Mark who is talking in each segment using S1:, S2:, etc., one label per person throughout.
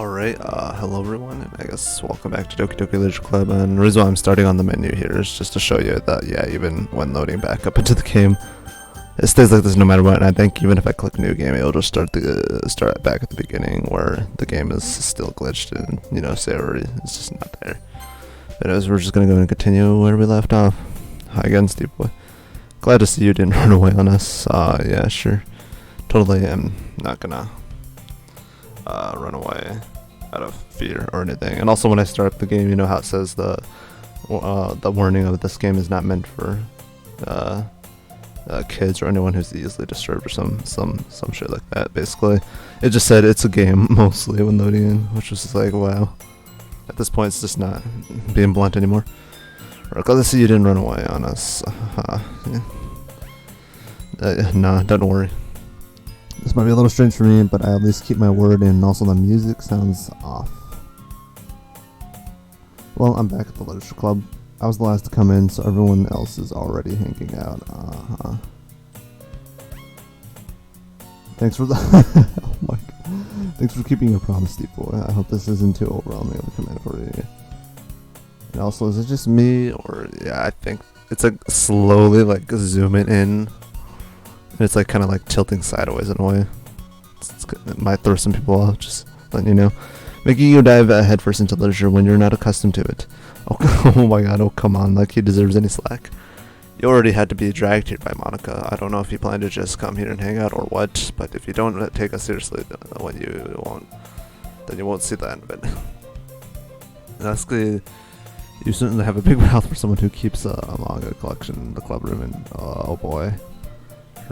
S1: Alright, hello everyone, and I guess welcome back to Doki Doki Literature Club, and the reason why I'm starting on the menu here is just to show you that, yeah, even when loading back up into the game, it stays like this no matter what, and I think even if I click new game, it'll just start back at the beginning where the game is still glitched and, you know, server is just not there. Anyways, we're just gonna go and continue where we left off. Hi again, Steve Boy. Glad to see you didn't run away on us. Yeah, sure. Totally am not gonna run away out of fear or anything. And also when I start up the game, you know how it says the warning of this game is not meant for kids or anyone who's easily disturbed or some shit like that. Basically, it just said it's a game mostly when loading in, which was just like, wow. At this point, it's just not being blunt anymore. Right, glad to see you didn't run away on us. Nah, don't worry. This might be a little strange for me, but I at least keep my word, and also the music sounds off. Well, I'm back at the Literature Club. I was the last to come in, so everyone else is already hanging out. Thanks for the oh my God. Thanks for keeping your promise, Steve Boy. I hope this isn't too overwhelming of a command for you. And also, is it just me, or yeah, I think it's like slowly like zooming in. And it's like kind of like tilting sideways in a way. It might throw some people off, just letting you know. Making you dive headfirst into literature when you're not accustomed to it. Oh my god, oh come on, like he deserves any slack. You already had to be dragged here by Monica. I don't know if you plan to just come here and hang out or what, but if you don't take us seriously, then you won't see the end of it. Honestly, you certainly have a big mouth for someone who keeps a manga collection in the club room, and oh boy.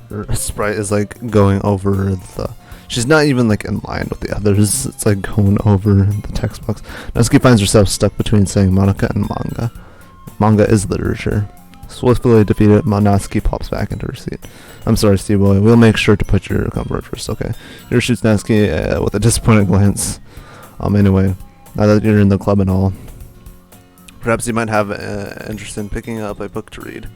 S1: Her sprite is like going over the... She's not even like in line with the others. It's like going over the text box. Natsuki finds herself stuck between saying Monica and manga. Manga is literature. Swiftly defeated, Natsuki pops back into her seat. I'm sorry, Steve Boy. We'll make sure to put your comfort first, okay? Here shoots Natsuki with a disappointed glance. Anyway, now that you're in the club and all, perhaps you might have interest in picking up a book to read.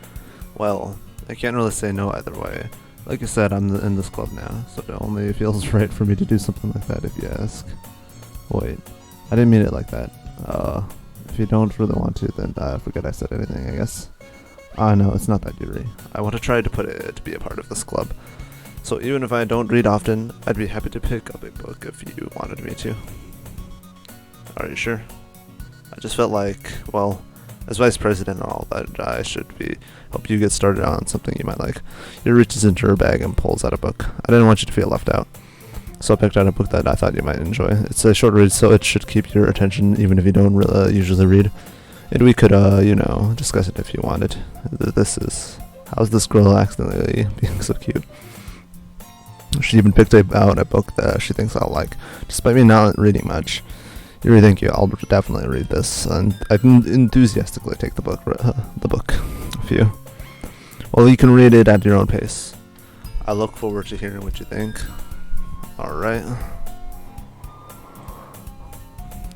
S1: Well, I can't really say no either way. Like I said, I'm in this club now, so it only feels right for me to do something like that if you ask. Wait, I didn't mean it like that. If you don't really want to, then forget I said anything, I guess. No, it's not that, Yuri. I want to try to put it to be a part of this club. So even if I don't read often, I'd be happy to pick up a book if you wanted me to. Are you sure? I just felt like, well, as vice president and all that, I should help you get started on something you might like. Yuri reaches into her bag and pulls out a book. I didn't want you to feel left out, so I picked out a book that I thought you might enjoy. It's a short read, so it should keep your attention even if you don't usually read. And we could, you know, discuss it if you wanted. This is... How's this girl accidentally being so cute? She even picked out a book that she thinks I'll like, despite me not reading much. Yuri, thank you. I'll definitely read this, and I can enthusiastically take the book. If you. Well, you can read it at your own pace. I look forward to hearing what you think. All right.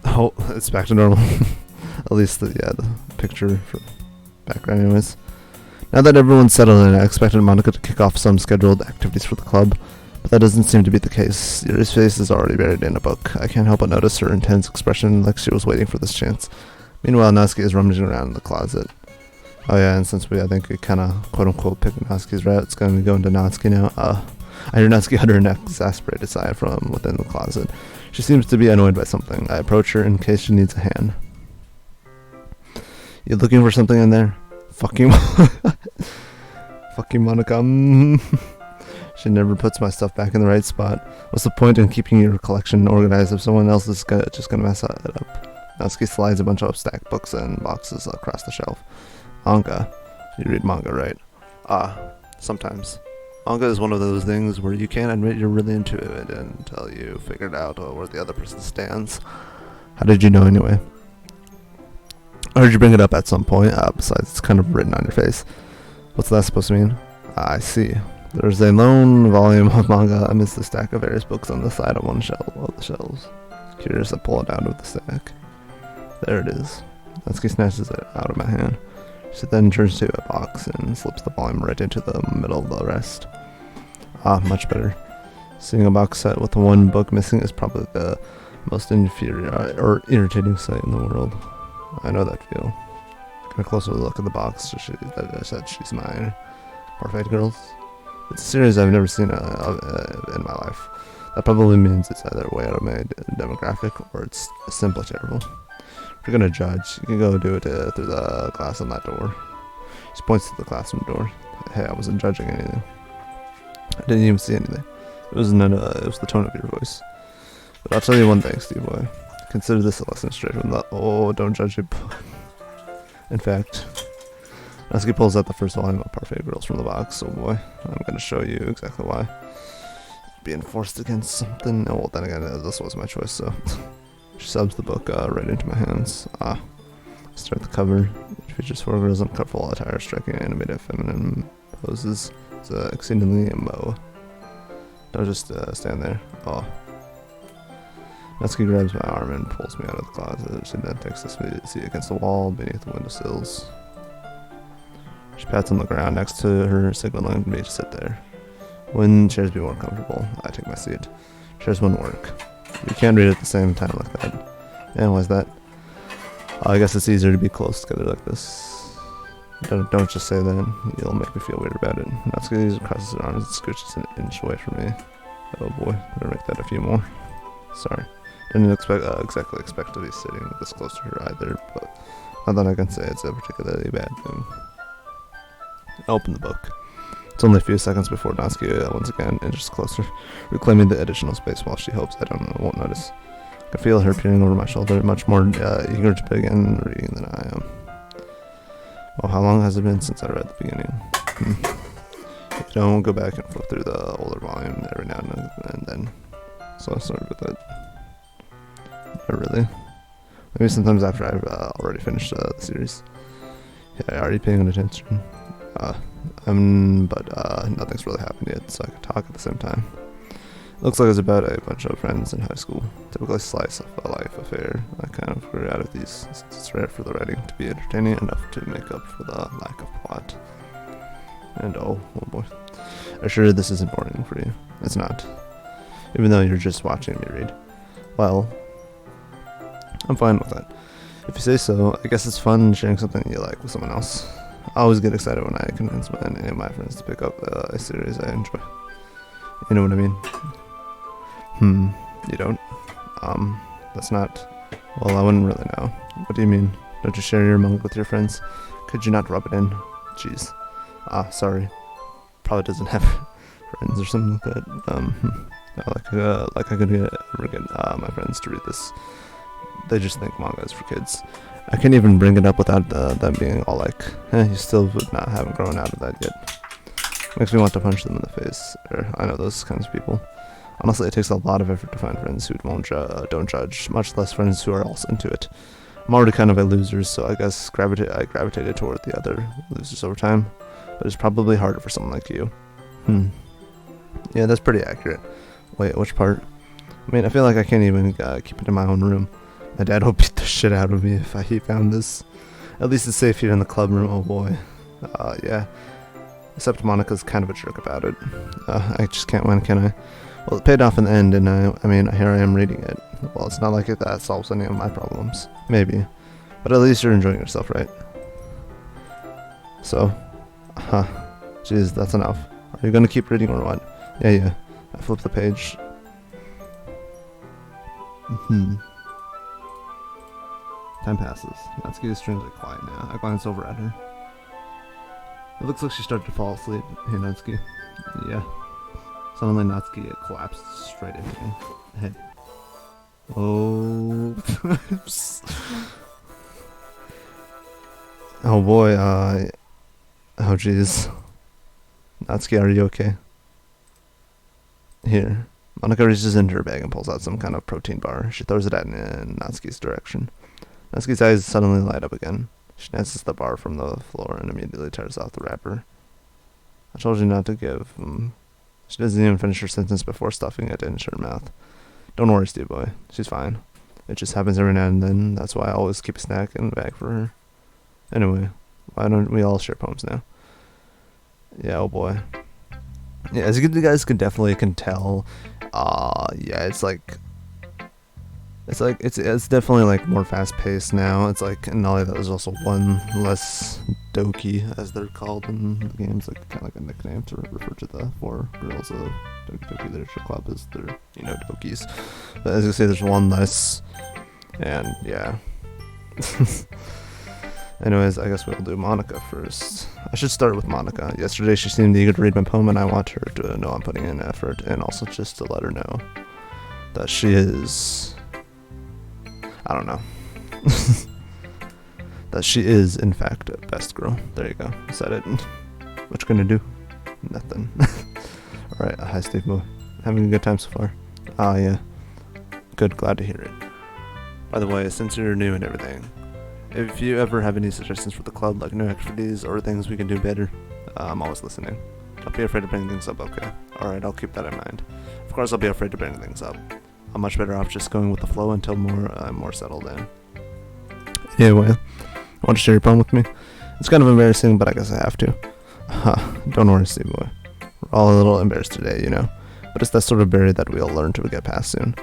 S1: Oh, it's back to normal. At least the picture for background, anyways. Now that everyone's settled in, I expected Monica to kick off some scheduled activities for the club. But that doesn't seem to be the case. Yuri's face is already buried in a book. I can't help but notice her intense expression, like she was waiting for this chance. Meanwhile, Natsuki is rummaging around in the closet. Oh yeah, and since I think we kinda quote-unquote picked Natsuki's route, it's gonna go into Natsuki now. I hear Natsuki utter an exasperated sigh from within the closet. She seems to be annoyed by something. I approach her in case she needs a hand. You looking for something in there? Fucking Monica. She never puts my stuff back in the right spot. What's the point in keeping your collection organized if someone else is just gonna mess it up? Natsuki slides a bunch of stacked books and boxes across the shelf. Manga. You read manga, right? Sometimes. Manga is one of those things where you can't admit you're really into it until you figured out where the other person stands. How did you know anyway? I heard you bring it up at some point, besides it's kind of written on your face. What's that supposed to mean? I see. There's a lone volume of manga amidst the stack of various books on the side of one shelf of the shelves. Curious, I pull it out of the stack. There it is. Natsuki snatches it out of my hand. She then turns to a box and slips the volume right into the middle of the rest. Much better. Seeing a box set with one book missing is probably the Most inferior or irritating sight in the world. I know that feel. Get a closer look at the box. That said she's mine. Perfect Girls. It's a series I've never seen in my life. That probably means it's either way out of my demographic or it's simply terrible. If you're gonna judge, you can go do it through the glass on that door. She points to the classroom door. Hey, I wasn't judging anything. I didn't even see anything. It was the tone of your voice. But I'll tell you one thing, Steve boy. Consider this a lesson straight from the don't judge it book. In fact, Natsuki pulls out the first volume of Parfait Girls from the box. Oh boy, I'm gonna show you exactly why. Being forced against something. Oh, well, then again, this was my choice, so. She subs the book right into my hands. Start the cover. It features 4 girls in colorful attire striking animated feminine poses. It's exceedingly emo. Don't just stand there. Oh. Natsuki grabs my arm and pulls me out of the closet. She then takes the seat against the wall beneath the windowsills. She pats on the ground next to her, signaling me to sit there. When chairs be more comfortable, I take my seat. Chairs wouldn't work. You can't read at the same time like that. And why's that? I guess it's easier to be close together like this. Don't just say that. You'll make me feel weird about it. Natsuki crosses her arms and scooches an inch away from me. Oh boy, better make that a few more. Sorry. Didn't exactly expect to be sitting this close to her either, but not that I can say it's a particularly bad thing. I open the book. It's only a few seconds before Natsuki once again inches closer, reclaiming the additional space while she hopes I won't notice. I can feel her peering over my shoulder, much more eager to begin reading than I am. Well, how long has it been since I read the beginning? If you don't, go back and flip through the older volume every now and then. So I started with that. Not really. Maybe sometimes after I've already finished the series. Yeah, are you paying attention? But nothing's really happened yet, so I can talk at the same time. It looks like it's about a bunch of friends in high school. Typically slice of a life affair. I kind of grew out of these since it's rare for the writing to be entertaining enough to make up for the lack of plot. And oh boy. I'm sure this is important for you. It's not. Even though you're just watching me read. Well, I'm fine with that. If you say so, I guess it's fun sharing something you like with someone else. I always get excited when I convince any of my friends to pick up a series I enjoy. You know what I mean? You don't? That's not... Well, I wouldn't really know. What do you mean? Don't you share your manga with your friends? Could you not rub it in? Jeez. Sorry. Probably doesn't have friends or something like that. Like I could ever get my friends to read this. They just think manga is for kids. I can't even bring it up without them being all like, you still haven't grown out of that yet. Makes me want to punch them in the face. I know those kinds of people. Honestly, it takes a lot of effort to find friends who don't judge, much less friends who are also into it. I'm already kind of a loser, so I guess I gravitated toward the other losers over time. But it's probably harder for someone like you. Yeah, that's pretty accurate. Wait, which part? I mean, I feel like I can't even keep it in my own room. My dad would beat the shit out of me if he found this. At least it's safe here in the club room, oh boy. Yeah. Except Monica's kind of a jerk about it. I just can't win, can I? Well, it paid off in the end, and I mean, here I am reading it. Well, it's not like that solves any of my problems. Maybe. But at least you're enjoying yourself, right? So? Jeez, that's enough. Are you gonna keep reading or what? Yeah. I flipped the page. Time passes. Natsuki is strangely quiet now. I glance over at her. It looks like she started to fall asleep. Hey, Natsuki. Yeah. Suddenly, Natsuki collapsed straight into me. Hey. Oh. Oh boy, oh jeez. Natsuki, are you okay? Here. Monica reaches into her bag and pulls out some kind of protein bar. She throws it at Natsuki's direction. Natsuki's eyes suddenly light up again. She snatches the bar from the floor and immediately tears off the wrapper. I told you not to give. She doesn't even finish her sentence before stuffing it into her mouth. Don't worry, Steve boy. She's fine. It just happens every now and then. That's why I always keep a snack in the bag for her. Anyway, why don't we all share poems now? Yeah, oh boy. Yeah, as you guys can definitely tell, yeah, it's like It's like it's definitely like more fast paced now. It's like not only that there's also one less Doki as they're called in the games, like kind of like a nickname to refer to the four girls of Doki Literature Club as their Dokis. But as you say, there's one less, and yeah. Anyways, I guess we'll do Monica first. I should start with Monica. Yesterday she seemed eager to read my poem, and I want her to know I'm putting in effort, and also just to let her know that she is, I don't know, that she is in fact a best girl. There you go. Said it. What you gonna do? Nothing. Alright, hi Steve Mo. Having a good time so far? Ah, yeah. Good, glad to hear it. By the way, since you're new and everything, if you ever have any suggestions for the club, like new activities or things we can do better, I'm always listening. Don't be afraid to bring things up, okay? Alright, I'll keep that in mind. Of course I'll be afraid to bring things up. I'm much better off just going with the flow until I'm more settled in. Anyway, want to share your poem with me? It's kind of embarrassing, but I guess I have to. Don't worry, Steve Boy. We're all a little embarrassed today, you know. But it's that sort of barrier that we'll learn to get past soon.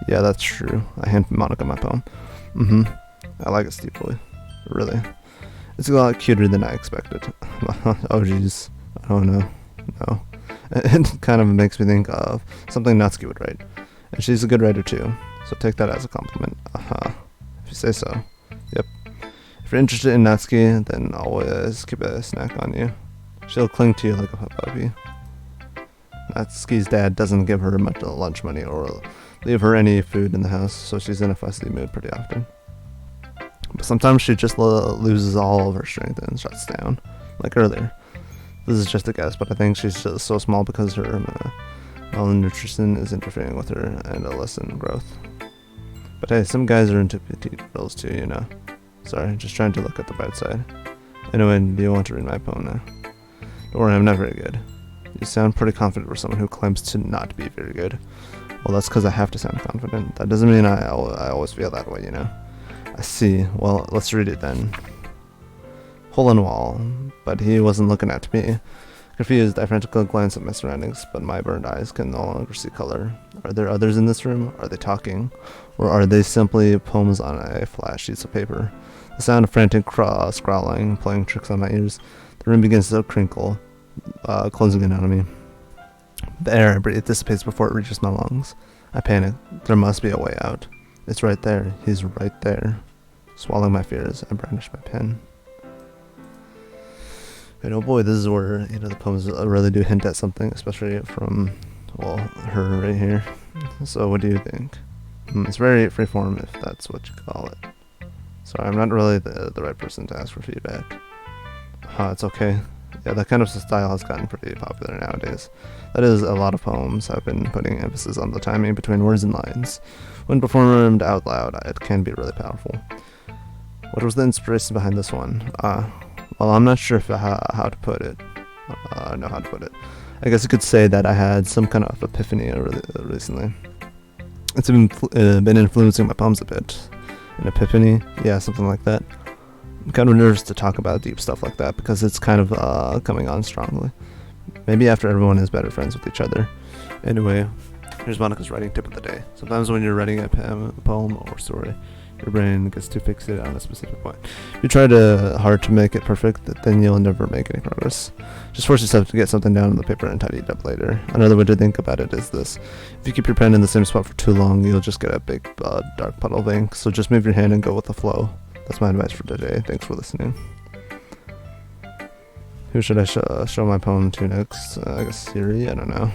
S1: Yeah, that's true. I hand Monica my poem. I like it, Steve Boy. Really. It's a lot cuter than I expected. Oh jeez. I don't know. No. It kind of makes me think of something Natsuki would write. And she's a good writer too, so take that as a compliment. If you say so. Yep. If you're interested in Natsuki, then always keep a snack on you. She'll cling to you like a puppy. Natsuki's dad doesn't give her much lunch money or leave her any food in the house, so she's in a fussy mood pretty often. But sometimes she just loses all of her strength and shuts down, like earlier. This is just a guess, but I think she's just so small because her malnutrition is interfering with her adolescent growth. But hey, some guys are into petite girls too, you know. Sorry, just trying to look at the bright side. Anyway, do you want to read my poem now? Don't worry, I'm not very good. You sound pretty confident for someone who claims to not be very good. Well, that's because I have to sound confident. That doesn't mean I always feel that way, you know. I see. Well, let's read it then. Hole in the wall. But he wasn't looking at me. Confused, I frantically glanced at my surroundings, but my burned eyes can no longer see color. Are there others in this room? Are they talking? Or are they simply poems on a flat sheets of paper? The sound of frantic scrawling, playing tricks on my ears. The room begins to crinkle, closing in on me. The air I breathe dissipates before it reaches my lungs. I panic. There must be a way out. It's right there. He's right there. Swallowing my fears, I brandish my pen. And oh boy, this is where, you know, the poems really do hint at something, especially from, well, her right here. So what do you think? It's very freeform, if that's what you call it. Sorry, I'm not really the right person to ask for feedback. It's okay. Yeah, that kind of style has gotten pretty popular nowadays. That is, a lot of poems have been putting emphasis on the timing between words and lines. When performed out loud, it can be really powerful. What was the inspiration behind this one? Well, I'm not sure if how to put it. I know how to put it. I guess you could say that I had some kind of epiphany recently. It's been influencing my poems a bit. An epiphany? Yeah, something like that. I'm kind of nervous to talk about deep stuff like that because it's kind of coming on strongly. Maybe after everyone is better friends with each other. Anyway, here's Monica's writing tip of the day. Sometimes when you're writing a poem or story, your brain gets too fixated on a specific point. If you try hard to make it perfect, then you'll never make any progress. Just force yourself to get something down on the paper and tidy it up later. Another way to think about it is this. If you keep your pen in the same spot for too long, you'll just get a big dark puddle of ink, so just move your hand and go with the flow. That's my advice for today. Thanks for listening. Who should I show my poem to next? I guess Siri? I don't know.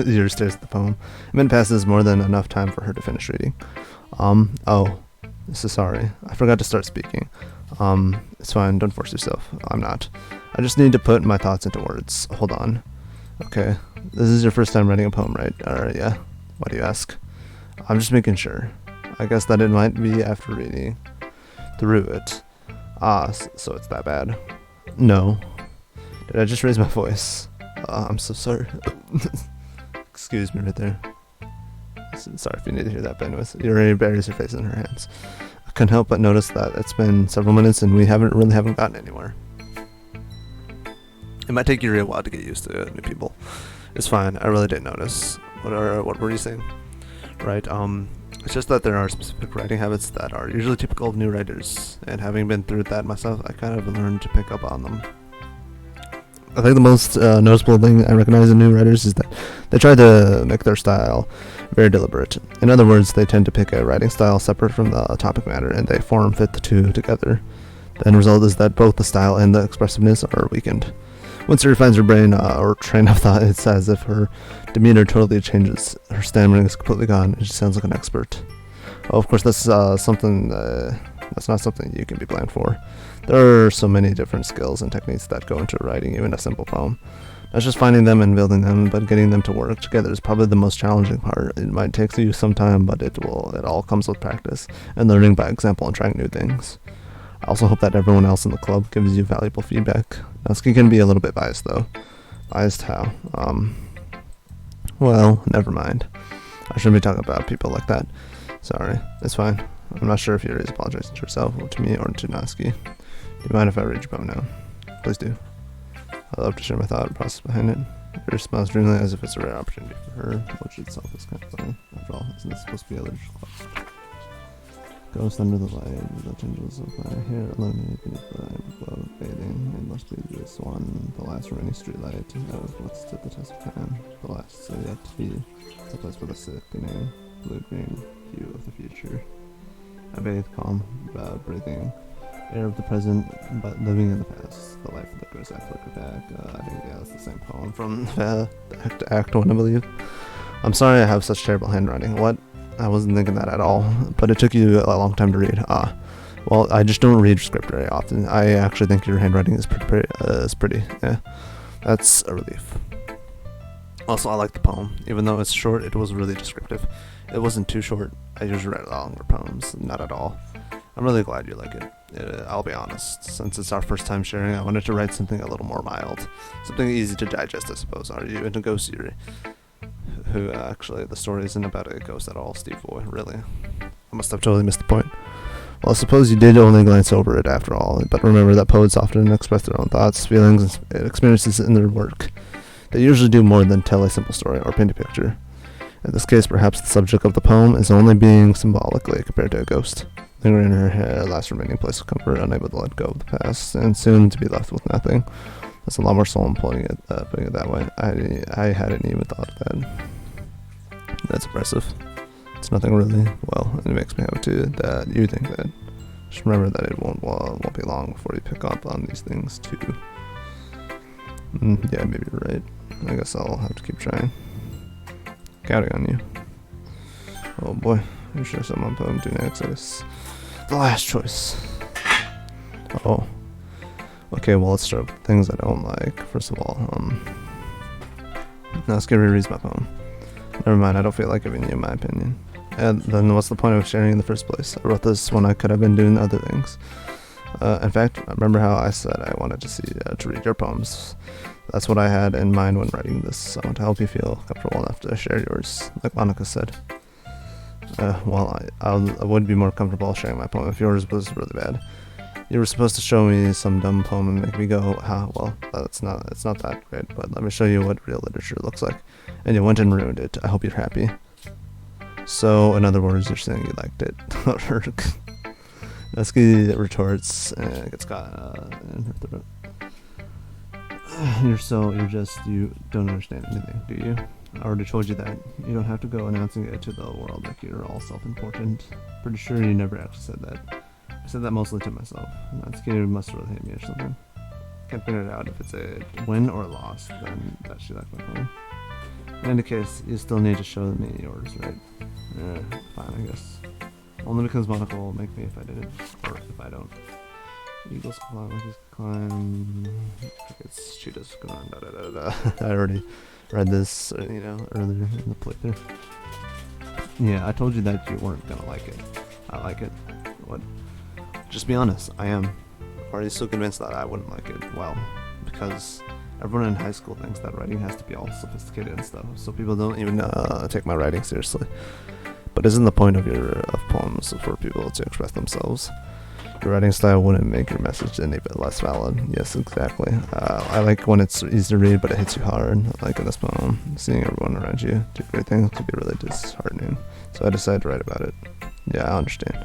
S1: Your stares at the poem. A minute passes, more than enough time for her to finish reading. Oh, so sorry. I forgot to start speaking. It's fine, don't force yourself. I'm not. I just need to put my thoughts into words. Hold on. Okay, this is your first time writing a poem, right? Yeah. Why do you ask? I'm just making sure. I guess that it might be after reading through it. So it's that bad. No. Did I just raise my voice? I'm so sorry. Excuse me right there. Sorry if you need to hear that, but anyways, Yuri buries her face in her hands. I couldn't help but notice that it's been several minutes and we haven't gotten anywhere. It might take Yuri a while to get used to new people. It's fine, I really didn't notice. What were you saying? right? It's just that there are specific writing habits that are usually typical of new writers, and having been through that myself, I kind of learned to pick up on them. I think the most noticeable thing I recognize in new writers is that they try to make their style very deliberate. In other words, they tend to pick a writing style separate from the topic matter, and they form fit the two together. The end result is that both the style and the expressiveness are weakened. Once she refines her brain or train of thought, it's as if her demeanor totally changes. Her stammering is completely gone, and she sounds like an expert. Oh, of course, that's not something you can be blamed for. There are so many different skills and techniques that go into writing even a simple poem. Not just finding them and building them, but getting them to work together is probably the most challenging part. It might take you some time, but it all comes with practice and learning by example and trying new things. I also hope that everyone else in the club gives you valuable feedback. Natsuki can be a little bit biased though. Biased how? Well, never mind. I shouldn't be talking about people like that. Sorry, it's fine. I'm not sure if you're apologizing to yourself, or to me, or to Natsuki. Do you mind if I read your poem now? Please do. I'd love to share my thought process behind it. Her smiles dreamily as if it's a rare opportunity for her, which itself is kind of funny. After all, isn't this supposed to be a literature club? Ghost under the light, the tendrils of my hair illuminated beneath the glow of bathing. It must be this one, the last remaining streetlight. That was what stood the test of time. The last, so yet to be. It's a place for the sickening, blue-green view of the future. I bathe, calm, breathing. Air of the present, but living in the past. The life that goes after look back. I think, yeah, that's the same poem from the Act 1, I believe. I'm sorry I have such terrible handwriting. What? I wasn't thinking that at all, but it took you a long time to read. Well, I just don't read script very often. I actually think your handwriting is pretty. Yeah, that's a relief. Also, I like the poem. Even though it's short, it was really descriptive. It wasn't too short. I usually write longer poems, not at all. I'm really glad you like it. I'll be honest, since it's our first time sharing, I wanted to write something a little more mild. Something easy to digest, I suppose. Are you into ghost theory? Who actually, the story isn't about a ghost at all, Steve Boy, really. I must have totally missed the point. Well, I suppose you did only glance over it after all, but remember that poets often express their own thoughts, feelings, and experiences in their work. They usually do more than tell a simple story or paint a picture. In this case, perhaps the subject of the poem is only being symbolically compared to a ghost. Lingering in her last remaining place of comfort, unable to let go of the past, and soon to be left with nothing. That's a lot more solemn putting it that way. I hadn't even thought of that. That's impressive. It's nothing really. Well, and it makes me happy too that you think that. Just remember that it won't be long before you pick up on these things too. Yeah, maybe you're right. I guess I'll have to keep trying. Counting on you. Oh boy, I'm sure someone put him to next. I guess the last choice. Oh. Okay, well let's start with things I don't like. First of all, now Scary reads my poem. Never mind, I don't feel like giving you my opinion. And then what's the point of sharing in the first place? I wrote this when I could have been doing other things. In fact, I remember how I said I wanted to read your poems. That's what I had in mind when writing this. I want to help you feel comfortable enough to share yours, like Monica said. Well, I would be more comfortable sharing my poem if yours was really bad. You were supposed to show me some dumb poem and make me go, well, it's not that great, but let me show you what real literature looks like. And you went and ruined it. I hope you're happy. So, in other words, you're saying you liked it. Natsuki retorts and gets caught in her throat. You don't understand anything, do you? I already told you that. You don't have to go announcing it to the world like you're all self-important. Pretty sure you never actually said that. I said that mostly to myself. Natsuki must really hate me or something. Can't figure it out if it's a win or a loss, then that she liked my poem. In any case, you still need to show me yours, right? Fine, I guess. Only because Monica will make me if I didn't, or if I don't. Eagles climb, monkeys climb, crickets, cheetahs climb, da da da da. I already read this, earlier in the playthrough. Yeah, I told you that you weren't gonna like it. I like it. What? Just be honest, I am. Or are you still convinced that I wouldn't like it? Well, because everyone in high school thinks that writing has to be all sophisticated and stuff, so people don't even take my writing seriously. But isn't the point of poems for people to express themselves? Your writing style wouldn't make your message any bit less valid. Yes, exactly. I like when it's easy to read, but it hits you hard. Like in this poem, seeing everyone around you do great things could be really disheartening. So I decided to write about it. Yeah, I understand.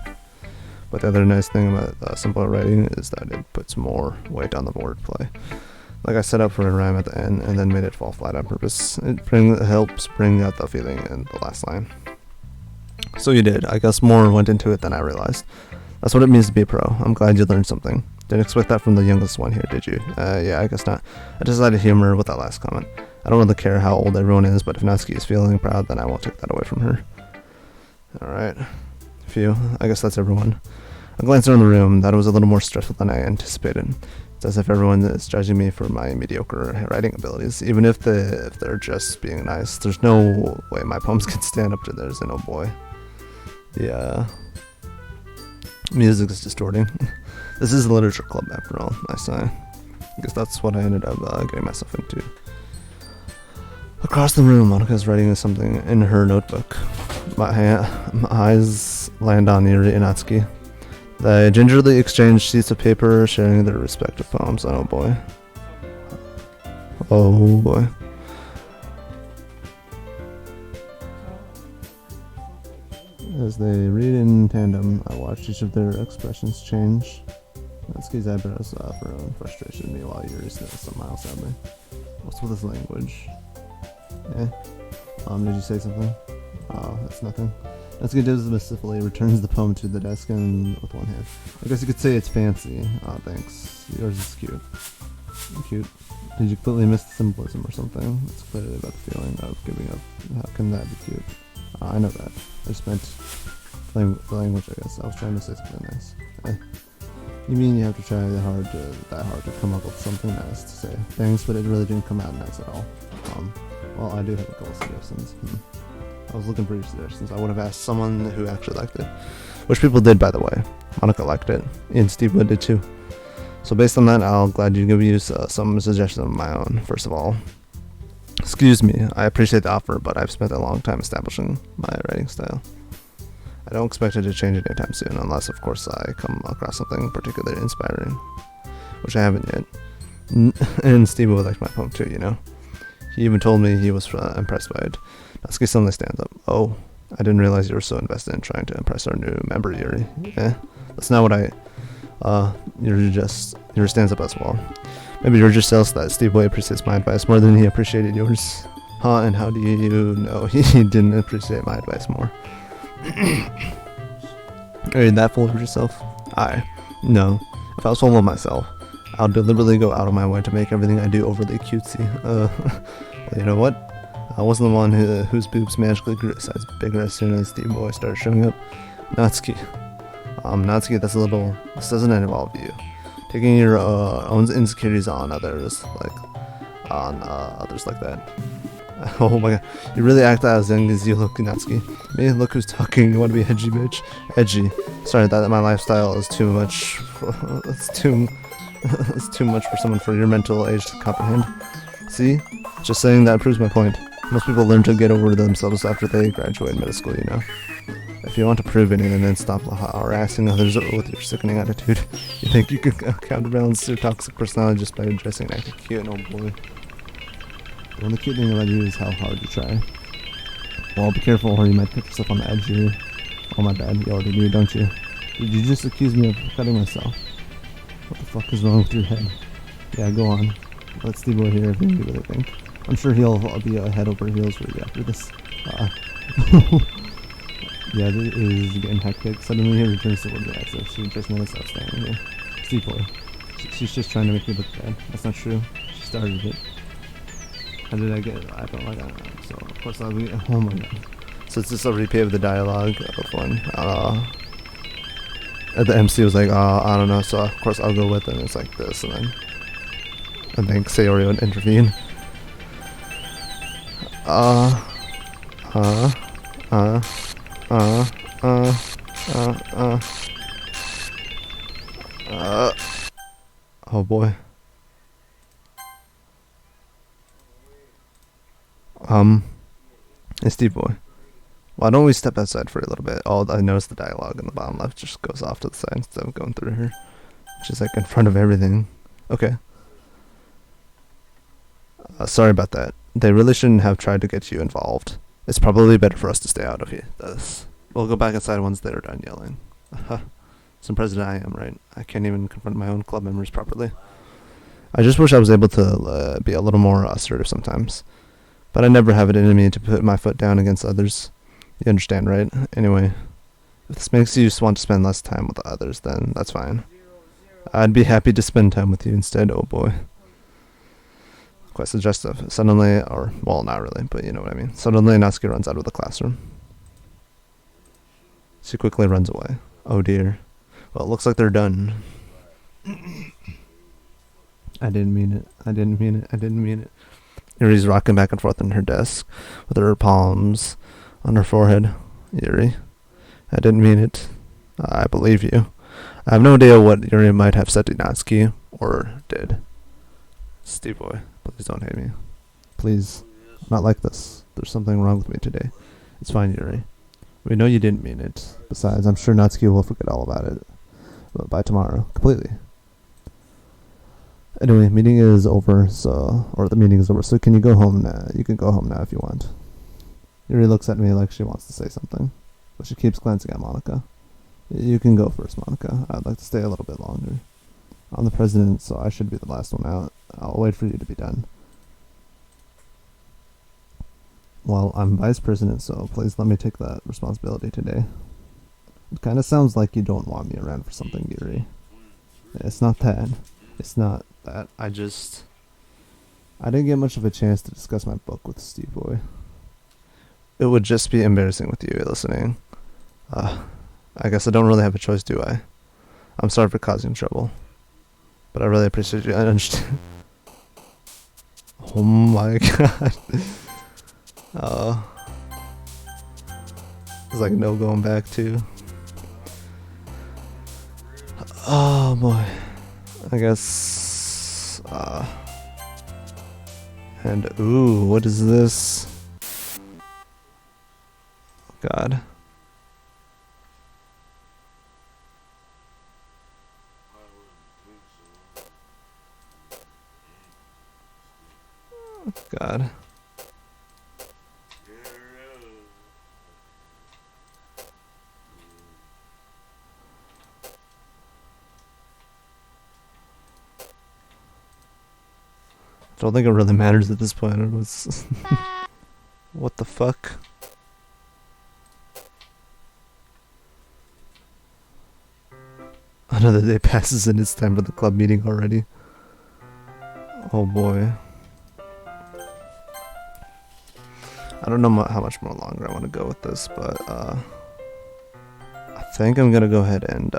S1: But the other nice thing about simple writing is that it puts more weight on the wordplay. Like I set up for a rhyme at the end and then made it fall flat on purpose. It helps bring out the feeling in the last line. So you did. I guess more went into it than I realized. That's what it means to be a pro. I'm glad you learned something. Didn't expect that from the youngest one here, did you? Yeah, I guess not. I decided to humor with that last comment. I don't really care how old everyone is, but if Natsuki is feeling proud, then I won't take that away from her. Alright. Phew. I guess that's everyone. I glanced around the room. That was a little more stressful than I anticipated. It's as if everyone is judging me for my mediocre writing abilities. Even if they're just being nice, there's no way my poems can stand up to theirs, and oh boy. Yeah. Music is distorting. This is a literature club after all, I say. I guess that's what I ended up getting myself into. Across the room, Monika's writing something in her notebook. My eyes land on Yuri and Natsuki. They gingerly exchange sheets of paper, sharing their respective poems. Oh boy. Oh boy. As they read in tandem, I watch each of their expressions change. Natsuki's eyebrows furrow frustration, meanwhile Yuri sniffs a smile sadly. What's with this language? Did you say something? Oh, that's nothing. Natsuki does specifically, returns the poem to the desk and with one hand. I guess you could say it's fancy. Oh, thanks. Yours is cute. Cute. Did you completely miss the symbolism or something? It's clearly about the feeling of giving up. How can that be cute? I know that. I just meant the language, I guess. I was trying to say something nice. You mean you have to try that hard to come up with something nice to say? Thanks, but it really didn't come out nice at all. Well, I do have a couple suggestions. I was looking for your suggestions. I would have asked someone who actually liked it. Which people did, by the way. Monica liked it. And Steve Wood did too. So based on that, I'll glad you give you some suggestions of my own, first of all. Excuse me, I appreciate the offer, but I've spent a long time establishing my writing style. I don't expect it to change anytime soon, unless, of course, I come across something particularly inspiring. Which I haven't yet. And Steve Wood liked my poem too, you know. He even told me he was impressed by it. Natsuki suddenly stands up. Oh, I didn't realize you were so invested in trying to impress our new member, Yuri. That's not what Yuri stands up as well. Maybe Yuri just tells that Steve Boy appreciates my advice more than he appreciated yours. Huh, and how do you know he didn't appreciate my advice more? Are you that full of yourself? No. If I was full of myself, I'll deliberately go out of my way to make everything I do overly cutesy. Well, you know what? I wasn't the one whose boobs magically grew a size bigger as soon as Steve Boy started showing up. Natsuki. Natsuki, this doesn't involve you. Taking your own insecurities on others like that. Oh my god, you really act as young as you look, Natsuki. Me, look who's talking. You want to be edgy, bitch? Edgy. Sorry, that my lifestyle is too much. It's too much for someone for your mental age to comprehend. See, just saying that proves my point. Most people learn to get over themselves after they graduate middle school, you know. If you want to prove anything, then stop harassing others with your sickening attitude. You think you can counterbalance your toxic personality just by dressing and acting cute? Oh boy. The only cute thing about you is how hard you try. Well, be careful or you might put yourself on the edge here. Oh my bad, you already knew, don't you? Did you just accuse me of cutting myself? What the fuck is wrong with your head? Yeah, go on. Let's Steve Boy here if you really think. I'm sure he'll be head over heels for you after this. Yeah, this is getting hectic. Suddenly he returns to the exit. She just noticed I was standing here. Steve Boy. She's just trying to make me look bad. That's not true. She started it. How did I get it? I felt like I don't know. So, of course, I'll be. Oh my god. So it's just a replay of the dialogue of one. The MC was like, I don't know. So, of course, I'll go with it. And it's like this. And then I think Sayori would intervene. Oh boy. Hey Steve Boy. Why don't we step outside for a little bit? Oh, I noticed the dialogue in the bottom left just goes off to the side instead of going through here. She's like in front of everything. Okay. Sorry about that. They really shouldn't have tried to get you involved. It's probably better for us to stay out of here. We'll go back inside once they're done yelling. Some president I am, right? I can't even confront my own club members properly. I just wish I was able to be a little more assertive sometimes. But I never have it in me to put my foot down against others. You understand, right? Anyway, if this makes you just want to spend less time with the others, then that's fine. I'd be happy to spend time with you instead, oh boy. Quite suggestive. Suddenly, or, well, not really, but you know what I mean. Suddenly, Natsuki runs out of the classroom. She quickly runs away. Oh dear. Well, it looks like they're done. I didn't mean it. I didn't mean it. I didn't mean it. Yuri's rocking back and forth on her desk with her palms on her forehead. Yuri, I didn't mean it. I believe you. I have no idea what Yuri might have said to Natsuki, or did. Steve boy, please don't hate me. Please, not like this. There's something wrong with me today. It's fine, Yuri. We know you didn't mean it. Besides, I'm sure Natsuki will forget all about it by tomorrow, completely. Anyway, meeting is over, the meeting is over, so can you go home now? You can go home now if you want. Yuri looks at me like she wants to say something, but she keeps glancing at Monika. You can go first, Monika. I'd like to stay a little bit longer. I'm the president, so I should be the last one out. I'll wait for you to be done. Well, I'm vice president, so please let me take that responsibility today. It kind of sounds like you don't want me around for something, Yuri. It's not that. It's not that. I didn't get much of a chance to discuss my book with Steve Boy. It would just be embarrassing with you listening. I guess I don't really have a choice, do I? I'm sorry for causing trouble. But I really appreciate you. I understand. Oh my god. There's like no going back to. Oh boy. I guess. And ooh, what is this? God. God. I don't think it really matters at this point. It was what the fuck? Another day passes and it's time for the club meeting already. Oh boy. I don't know how much more longer I want to go with this, but I think I'm gonna go ahead and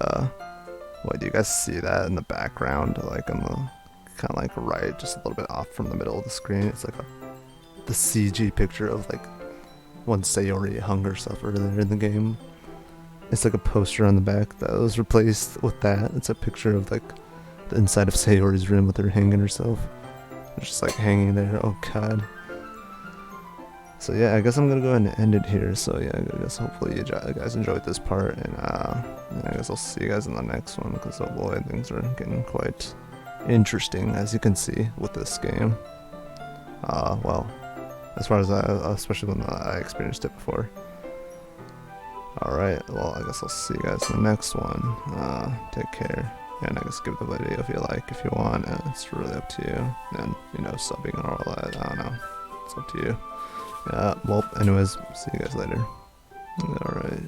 S1: wait, do you guys see that in the background, like on the kind of like right, just a little bit off from the middle of the screen? It's like the CG picture of like when Sayori hung herself earlier in the game. It's like a poster on the back that was replaced with that. It's a picture of like the inside of Sayori's room with her hanging herself. It's just like hanging there. Oh god. So yeah, I guess I'm gonna go ahead and end it here. So yeah, I guess hopefully you guys enjoyed this part, and I guess I'll see you guys in the next one, because oh boy, things are getting quite interesting, as you can see with this game. Well, as far as especially when I experienced it before. Alright, well, I guess I'll see you guys in the next one. Take care, and I guess give the video if you like, if you want. It's really up to you, and you know, subbing and all that. I don't know, it's up to you. Well, anyways, see you guys later. Alright.